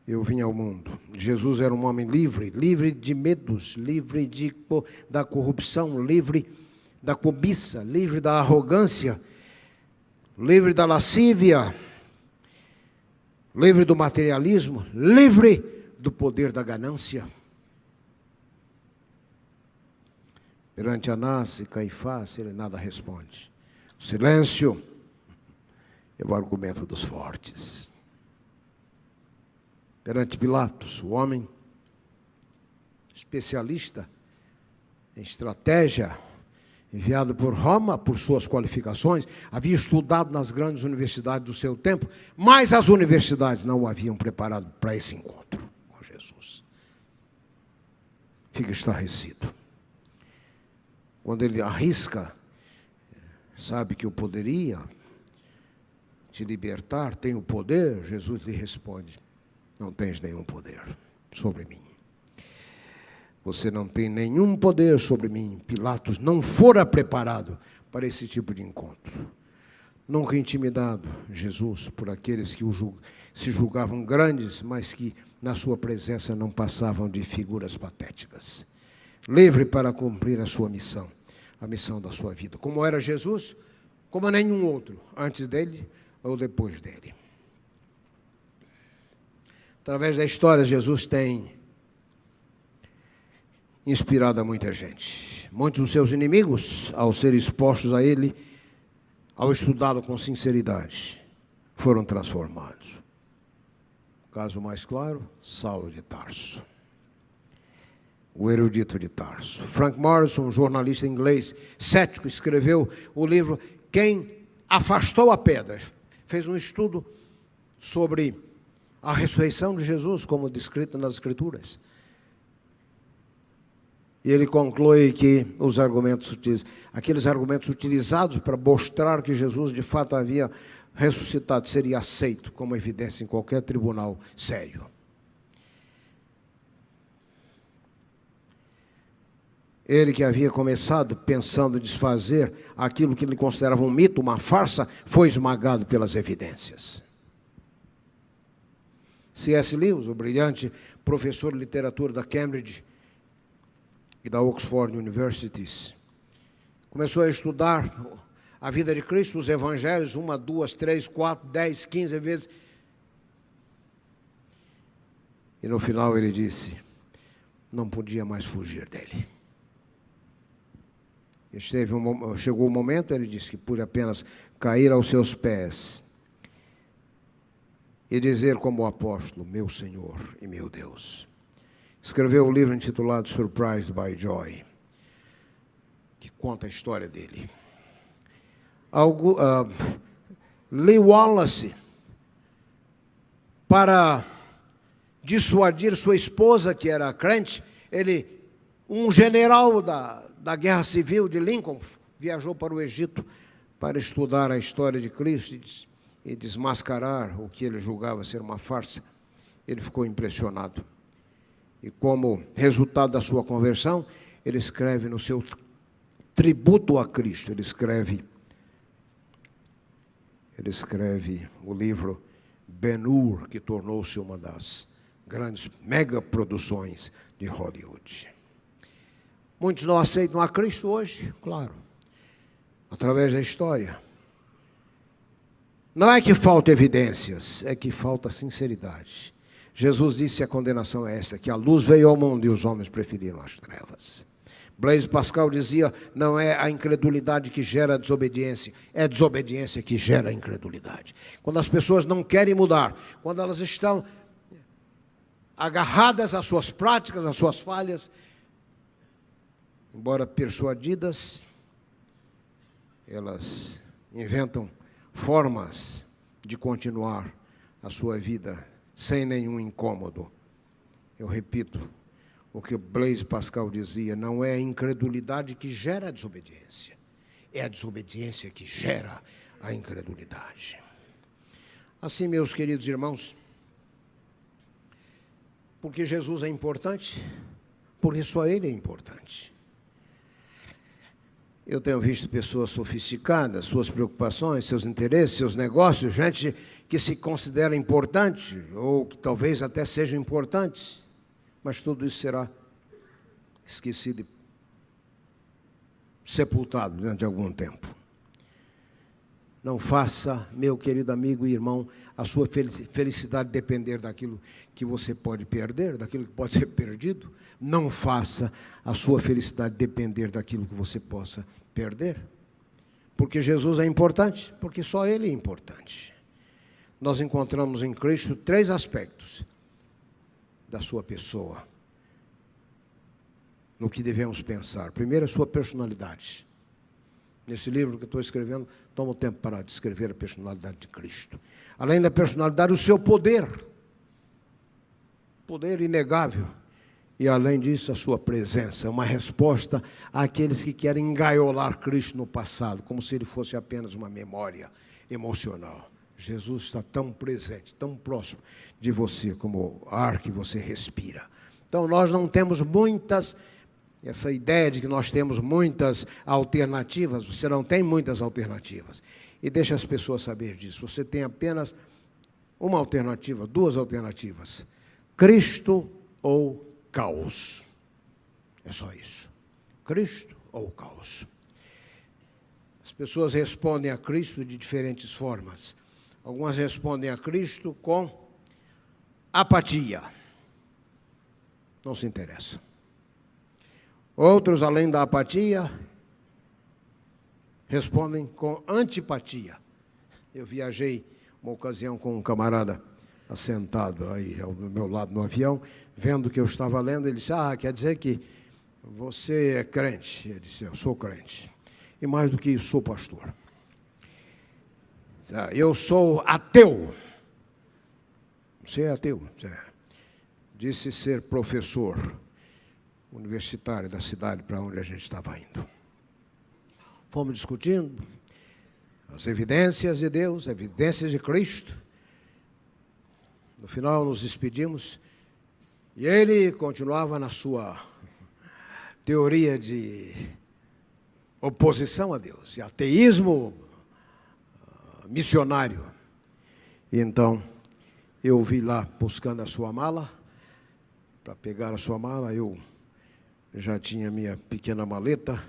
eu vim ao mundo. Jesus era um homem livre, livre de medos, livre da corrupção, livre da cobiça, livre da arrogância, livre da lascívia, livre do materialismo, livre do poder da ganância. Perante Anás e Caifás, ele nada responde. O silêncio é o argumento dos fortes. Perante Pilatos, o homem especialista em estratégia, enviado por Roma, por suas qualificações, havia estudado nas grandes universidades do seu tempo, mas as universidades não o haviam preparado para esse encontro com Jesus. Fica estarrecido. Quando ele arrisca, sabe que eu poderia te libertar, tem o poder? Jesus lhe responde: não tens nenhum poder sobre mim. Você não tem nenhum poder sobre mim. Pilatos não fora preparado para esse tipo de encontro. Nunca intimidado Jesus por aqueles que se julgavam grandes, mas que na sua presença não passavam de figuras patéticas. Livre para cumprir a sua missão, a missão da sua vida. Como era Jesus, como nenhum outro, antes dele ou depois dele. Através da história, Jesus tem inspirado a muita gente. Muitos dos seus inimigos, ao ser expostos a ele, ao estudá-lo com sinceridade, foram transformados. O caso mais claro, Saulo de Tarso, o erudito de Tarso. Frank Morrison, um jornalista inglês cético, escreveu o livro Quem Afastou a Pedra. Fez um estudo sobre a ressurreição de Jesus, como descrito nas Escrituras. E ele conclui que aqueles argumentos utilizados para mostrar que Jesus de fato havia ressuscitado seria aceito como evidência em qualquer tribunal sério. Ele que havia começado pensando em desfazer aquilo que ele considerava um mito, uma farsa, foi esmagado pelas evidências. C.S. Lewis, o brilhante professor de literatura da Cambridge e da Oxford Universities, começou a estudar a vida de Cristo, os evangelhos, 1, 2, 3, 4, 10, 15 vezes. E no final ele disse, não podia mais fugir dele. Chegou o momento, ele disse que pude apenas cair aos seus pés e dizer como o apóstolo, meu Senhor e meu Deus. Escreveu um livro intitulado Surprised by Joy, que conta a história dele. Lee Wallace, para dissuadir sua esposa, que era crente, um general da Guerra Civil de Lincoln, viajou para o Egito para estudar a história de Cristo e desmascarar o que ele julgava ser uma farsa. Ele ficou impressionado. E como resultado da sua conversão, ele escreve no seu tributo a Cristo, ele escreve o livro Ben-Hur, que tornou-se uma das grandes megaproduções de Hollywood. Muitos não aceitam a Cristo hoje, claro, através da história. Não é que falta evidências, é que falta sinceridade. Jesus disse, a condenação é esta, que a luz veio ao mundo e os homens preferiram as trevas. Blaise Pascal dizia, não é a incredulidade que gera a desobediência, é a desobediência que gera a incredulidade. Quando as pessoas não querem mudar, quando elas estão agarradas às suas práticas, às suas falhas, embora persuadidas, elas inventam formas de continuar a sua vida sem nenhum incômodo. Eu repito o que Blaise Pascal dizia, não é a incredulidade que gera a desobediência, é a desobediência que gera a incredulidade. Assim, meus queridos irmãos, porque Jesus é importante, porque só Ele é importante. Eu tenho visto pessoas sofisticadas, suas preocupações, seus interesses, seus negócios, gente que se considera importante, ou que talvez até sejam importantes, mas tudo isso será esquecido e sepultado dentro de algum tempo. Não faça, meu querido amigo e irmão, a sua felicidade depender daquilo que você pode perder, daquilo que pode ser perdido. Não faça a sua felicidade depender daquilo que você possa perder. Porque Jesus é importante, porque só Ele é importante. Nós encontramos em Cristo 3 aspectos da sua pessoa, no que devemos pensar. Primeiro, a sua personalidade. Nesse livro que eu estou escrevendo, tomo tempo para descrever a personalidade de Cristo. Além da personalidade, o seu poder. Poder inegável. E, além disso, a sua presença. Uma resposta àqueles que querem engaiolar Cristo no passado, como se ele fosse apenas uma memória emocional. Jesus está tão presente, tão próximo de você, como o ar que você respira. Então, nós não temos essa ideia de que nós temos muitas alternativas, você não tem muitas alternativas. E deixa as pessoas saber disso. Você tem apenas uma alternativa, duas alternativas: Cristo ou caos. É só isso. Cristo ou caos. As pessoas respondem a Cristo de diferentes formas. Algumas respondem a Cristo com apatia. Não se interessa. Outros, além da apatia, respondem com antipatia. Eu viajei uma ocasião com um camarada assentado aí ao meu lado no avião, vendo que eu estava lendo, ele disse: quer dizer que você é crente? Eu disse: eu sou crente. E mais do que isso, sou pastor. Eu sou ateu. Você é ateu? Disse ser professor universitário da cidade para onde a gente estava indo. Fomos discutindo as evidências de Deus, as evidências de Cristo. No final nos despedimos e ele continuava na sua teoria de oposição a Deus, e ateísmo missionário. E então eu vi lá buscando a sua mala, para pegar a sua mala. Eu já tinha minha pequena maleta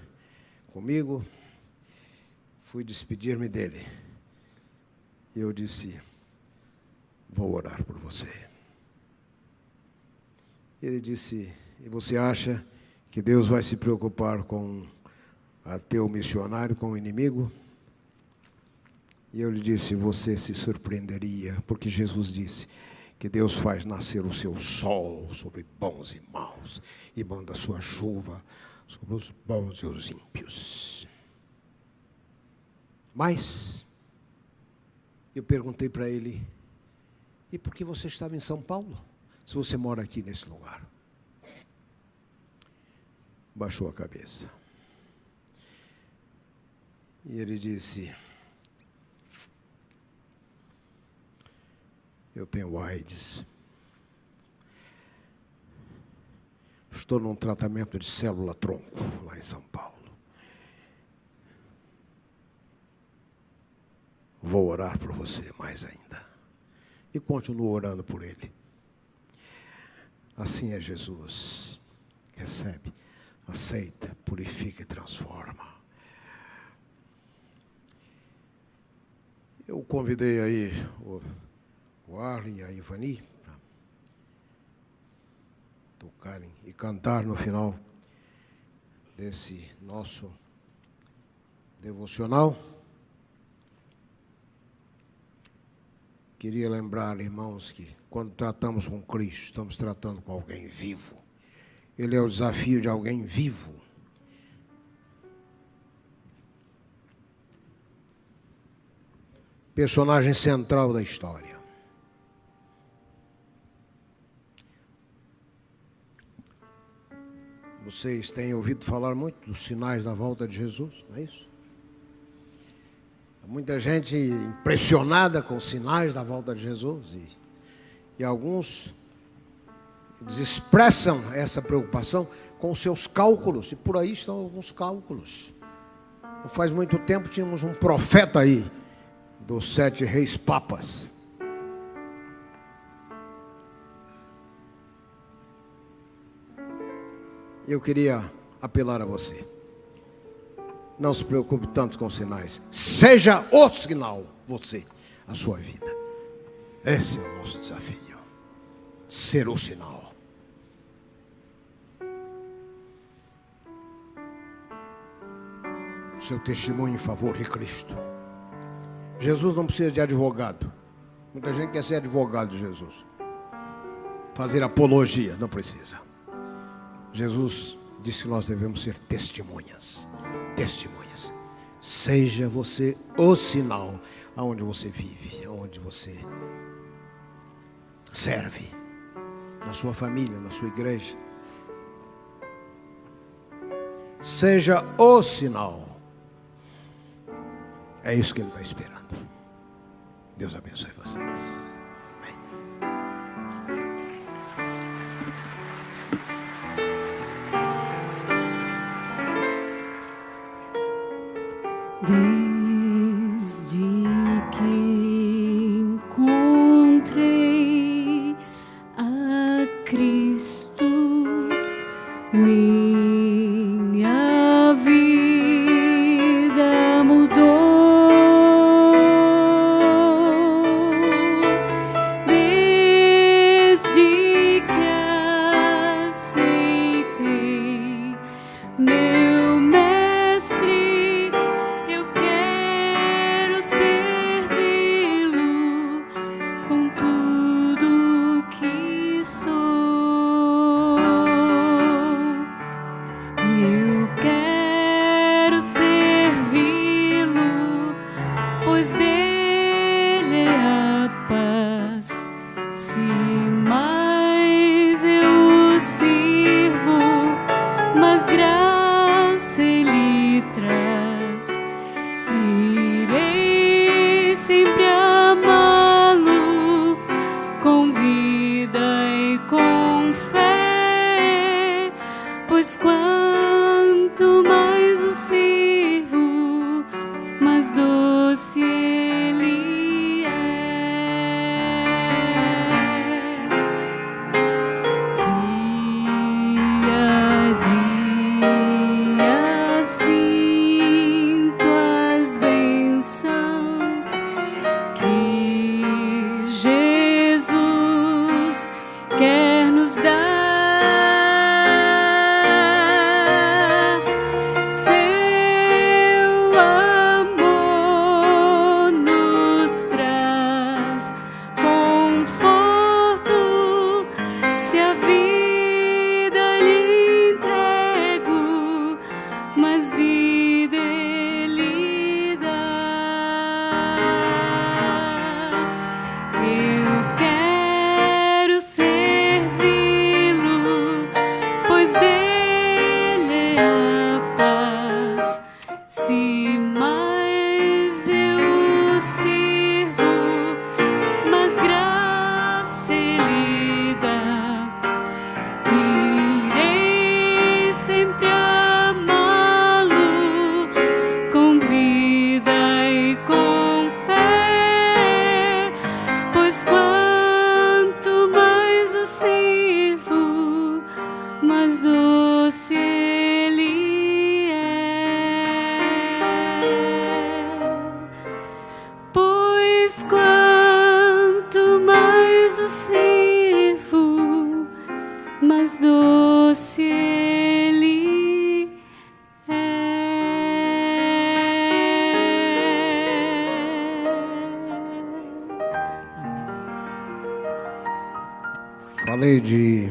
comigo, fui despedir-me dele. E eu disse: vou orar por você. Ele disse: e você acha que Deus vai se preocupar com ateu missionário, com o inimigo? E eu lhe disse: você se surpreenderia, porque Jesus disse que Deus faz nascer o seu sol sobre bons e maus, e manda a sua chuva sobre os bons e os ímpios. Mas eu perguntei para ele: e por que você estava em São Paulo, se você mora aqui nesse lugar? Baixou a cabeça. E ele disse: eu tenho AIDS. Estou num tratamento de célula-tronco lá em São Paulo. Vou orar por você mais ainda. E continuo orando por ele. Assim é Jesus. Recebe, aceita, purifica e transforma. Eu convidei aí o Arlen e a Ivani para tocarem e cantar no final desse nosso devocional. Queria lembrar, irmãos, que quando tratamos com Cristo, estamos tratando com alguém vivo. Ele é o desafio de alguém vivo. Personagem central da história. Vocês têm ouvido falar muito dos sinais da volta de Jesus, não é isso? Há muita gente impressionada com os sinais da volta de Jesus, e alguns eles expressam essa preocupação com os seus cálculos, e por aí estão alguns cálculos. Não faz muito tempo tínhamos um profeta aí, dos 7 reis papas. Eu queria apelar a você: não se preocupe tanto com os sinais. Seja o sinal, você, a sua vida. Esse é o nosso desafio. Ser o sinal. Seu testemunho em favor de Cristo. Jesus não precisa de advogado. Muita gente quer ser advogado de Jesus. Fazer apologia, não precisa. Jesus disse que nós devemos ser testemunhas. Testemunhas. Seja você o sinal aonde você vive, aonde você serve, na sua família, na sua igreja. Seja o sinal. É isso que ele está esperando Deus abençoe vocês. Desde que encontrei a Cristo, minha vida mudou. Desde que aceitei meu mestre, eu quero servi-lo com tudo que sou. Eu quero servi-lo, pois dele é a paz. Se mais eu o sirvo, mais graça ele traz. Irei sempre amá-lo com vida e com fé, pois quanto mais o sirvo, mais doce ele é. Dia a dia sinto as bênçãos que Jesus quer nos dar. Seu amor nos traz conforto. Se a vida lhe entrego, mas vida ele dá. Eu quero servi-lo, pois dele é a paz. Se mais eu o sirvo, mais graça ele dá. Irei sempre amá-lo com vida e com fé, pois quanto mais o sirvo, mais doce ele é. Pois quanto mais o sirvo, mais doce ele é. Falei de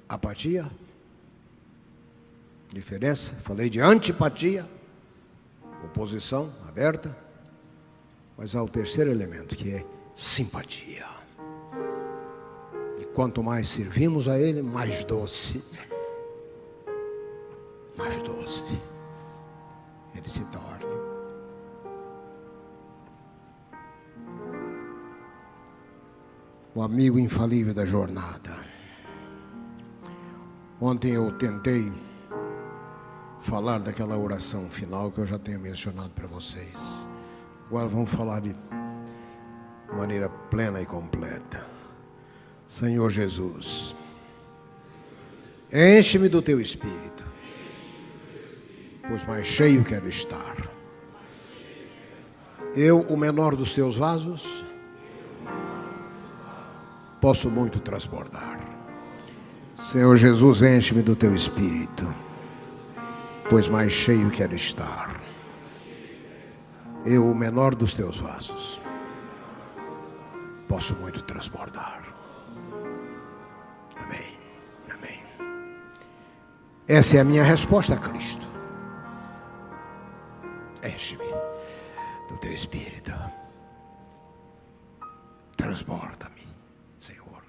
apatia, diferença. Falei de antipatia, oposição aberta. Mas há o terceiro elemento, que é simpatia. E quanto mais servimos a Ele, mais doce Ele se torna. O amigo infalível da jornada. Ontem eu tentei falar daquela oração final que eu já tenho mencionado para vocês. Agora vamos falar de maneira plena e completa. Senhor Jesus, enche-me do teu Espírito, pois mais cheio quero estar. Eu, o menor dos teus vasos, posso muito transbordar. Senhor Jesus, enche-me do teu Espírito, pois mais cheio quero estar. Eu, o menor dos teus vasos, posso muito transbordar. Amém. Amém. Essa é a minha resposta a Cristo. Enche-me do teu Espírito. Transborda-me, Senhor.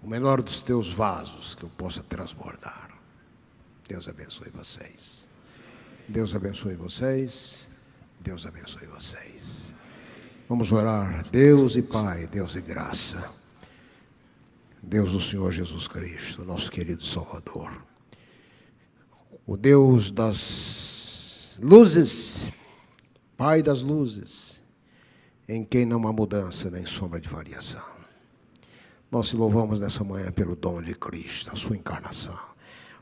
O menor dos teus vasos que eu possa transbordar. Deus abençoe vocês. Deus abençoe vocês. Deus abençoe vocês. Vamos orar. Deus e Pai, Deus e graça. Deus do Senhor Jesus Cristo, nosso querido Salvador. O Deus das luzes, Pai das luzes, em quem não há mudança nem sombra de variação. Nós te louvamos nessa manhã pelo dom de Cristo, a sua encarnação,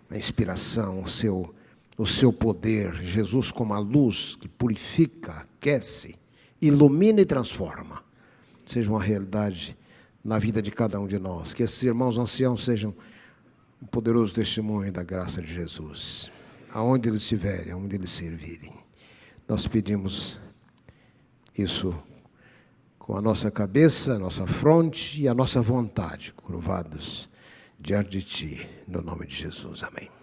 a inspiração, o seu poder, Jesus como a luz que purifica, aquece, ilumina e transforma. Seja uma realidade na vida de cada um de nós. Que esses irmãos anciãos sejam um poderoso testemunho da graça de Jesus, aonde eles estiverem, aonde eles servirem. Nós pedimos isso com a nossa cabeça, a nossa fronte e a nossa vontade, curvados diante de Ti, no nome de Jesus. Amém.